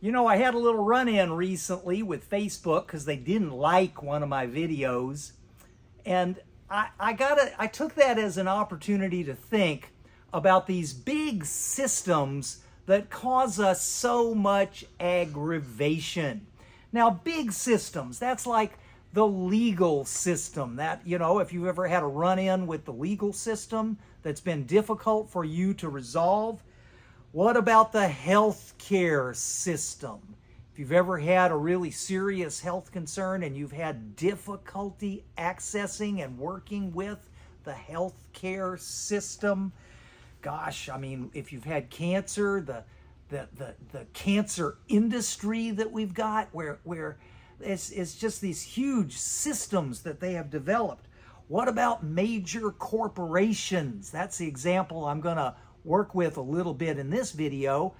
You know, I had a little run-in recently with Facebook because they didn't like one of my videos. And I took that as an opportunity to think about these big systems that cause us so much aggravation. Now, big systems, that's like the legal system. That, you know, if you've ever had a run-in with the legal system that's been difficult for you to resolve. What about the healthcare system? If you've ever had a really serious health concern and you've had difficulty accessing and working with the healthcare system, gosh, I mean, if you've had cancer, the cancer industry that we've got, where it's just these huge systems that they have developed. What about major corporations? That's the example I'm going to work with a little bit in this video.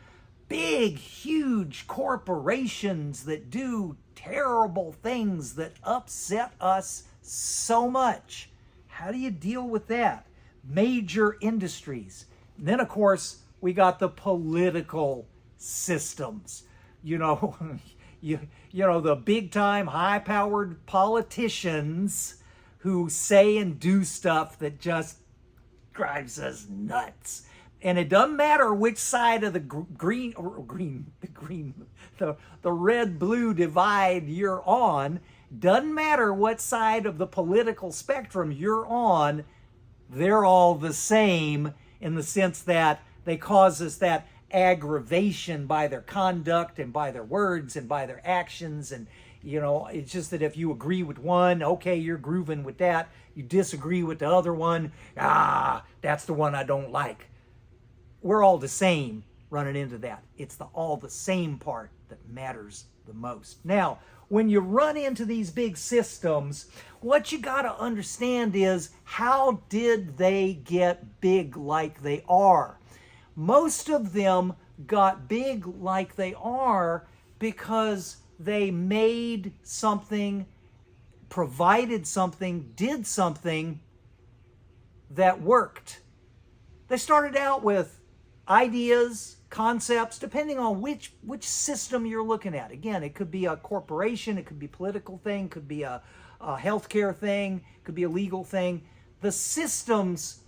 Big, huge corporations that do terrible things that upset us so much. How do you deal with that? Major industries. And then, of course, we got the political systems. You know, you know, the big-time, high-powered politicians who say and do stuff that just drives us nuts. And it doesn't matter which side of the red-blue divide you're on. Doesn't matter what side of the political spectrum you're on. They're all the same in the sense that they cause us that aggravation by their conduct and by their words and by their actions. And, you know, it's just that if you agree with one, okay, you're grooving with that. You disagree with the other one. That's the one I don't like. We're all the same running into that. It's the all the same part that matters the most. Now, when you run into these big systems, what you got to understand is, how did they get big like they are? Most of them got big like they are because they made something, provided something, did something that worked. They started out with ideas, concepts, depending on which system you're looking at. Again, it could be a corporation, it could be a political thing, could be a healthcare thing, could be a legal thing. The systems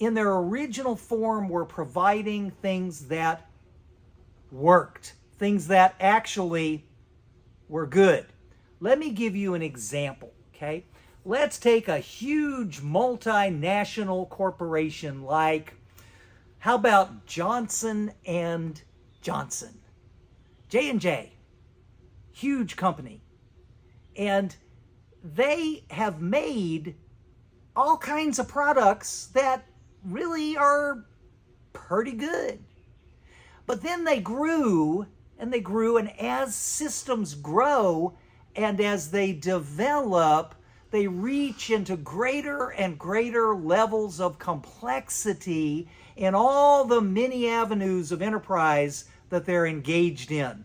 in their original form were providing things that worked, things that actually were good. Let me give you an example, okay? Let's take a huge multinational corporation like, how about Johnson and Johnson? J&J, huge company. And they have made all kinds of products that really are pretty good. But then they grew, and as systems grow and as they develop, they reach into greater and greater levels of complexity in all the many avenues of enterprise that they're engaged in.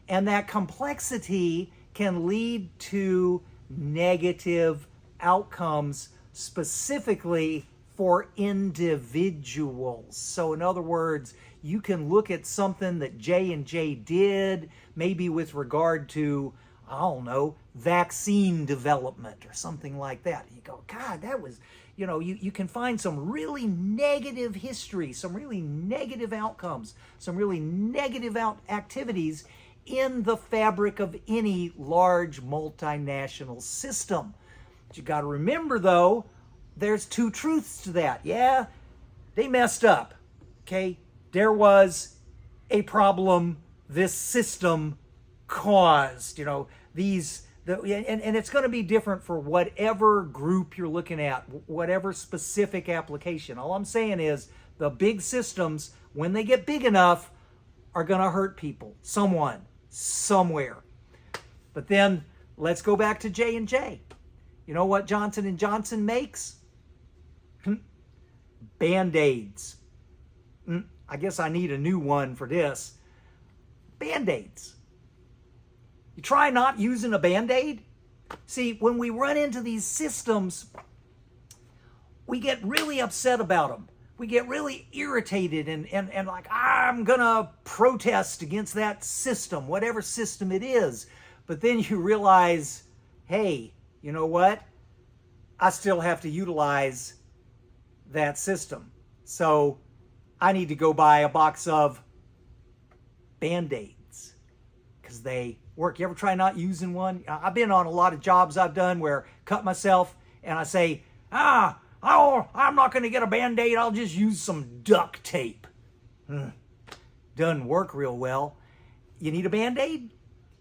And that complexity can lead to negative outcomes, specifically for individuals. So in other words, you can look at something that J&J did, maybe with regard to, I don't know, vaccine development or something like that. And you go, God, that was, you know, you can find some really negative history, some really negative outcomes, some really negative activities in the fabric of any large multinational system. But you got to remember, though, there's two truths to that. Yeah, they messed up, okay? There was a problem this system caused, you know, and it's going to be different for whatever group you're looking at, whatever specific application. All I'm saying is the big systems, when they get big enough, are going to hurt people, someone, somewhere. But then let's go back to J&J. You know what Johnson & Johnson makes? Band-Aids. I guess I need a new one for this. Band-Aids. You try not using a Band-Aid. See, when we run into these systems, we get really upset about them. we get really irritated and like, I'm gonna protest against that system, whatever system it is. But then you realize, hey, you know what? I still have to utilize that system. So I need to go buy a box of Band-Aids because they work. You ever try not using one? I've been on a lot of jobs I've done where I cut myself and I say, I'm not going to get a Band-Aid. I'll just use some duct tape. Doesn't work real well. You need a Band-Aid?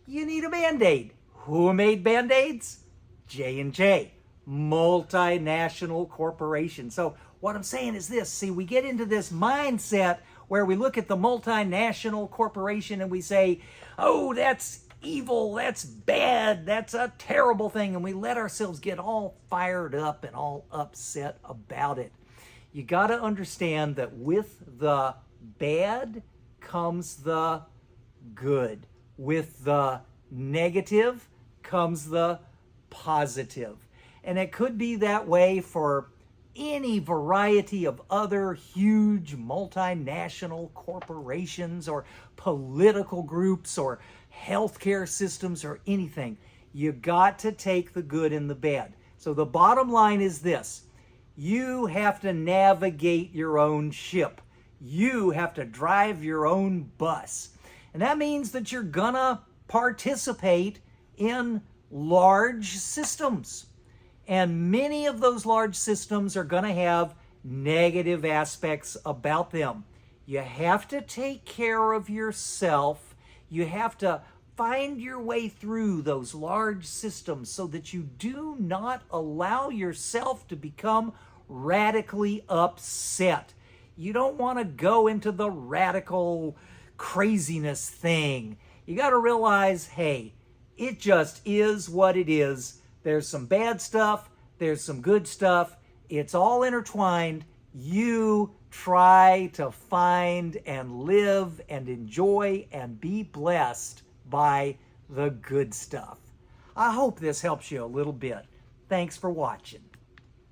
You need a Band-Aid. Who made Band-Aids? J&J, multinational corporation. So what I'm saying is this. See, we get into this mindset where we look at the multinational corporation and we say, oh, that's evil, that's bad, that's a terrible thing, and we let ourselves get all fired up and all upset about it. You got to understand that with the bad comes the good. With the negative comes the positive. And it could be that way for any variety of other huge multinational corporations or political groups or healthcare systems or anything. You got to take the good and the bad. So the bottom line is this. You have to navigate your own ship. You have to drive your own bus. And that means that you're gonna participate in large systems. And many of those large systems are going to have negative aspects about them. You have to take care of yourself. You have to find your way through those large systems so that you do not allow yourself to become radically upset. You don't want to go into the radical craziness thing. You got to realize, hey, it just is what it is. There's some bad stuff. There's some good stuff. It's all intertwined. You try to find and live and enjoy and be blessed by the good stuff. I hope this helps you a little bit. Thanks for watching.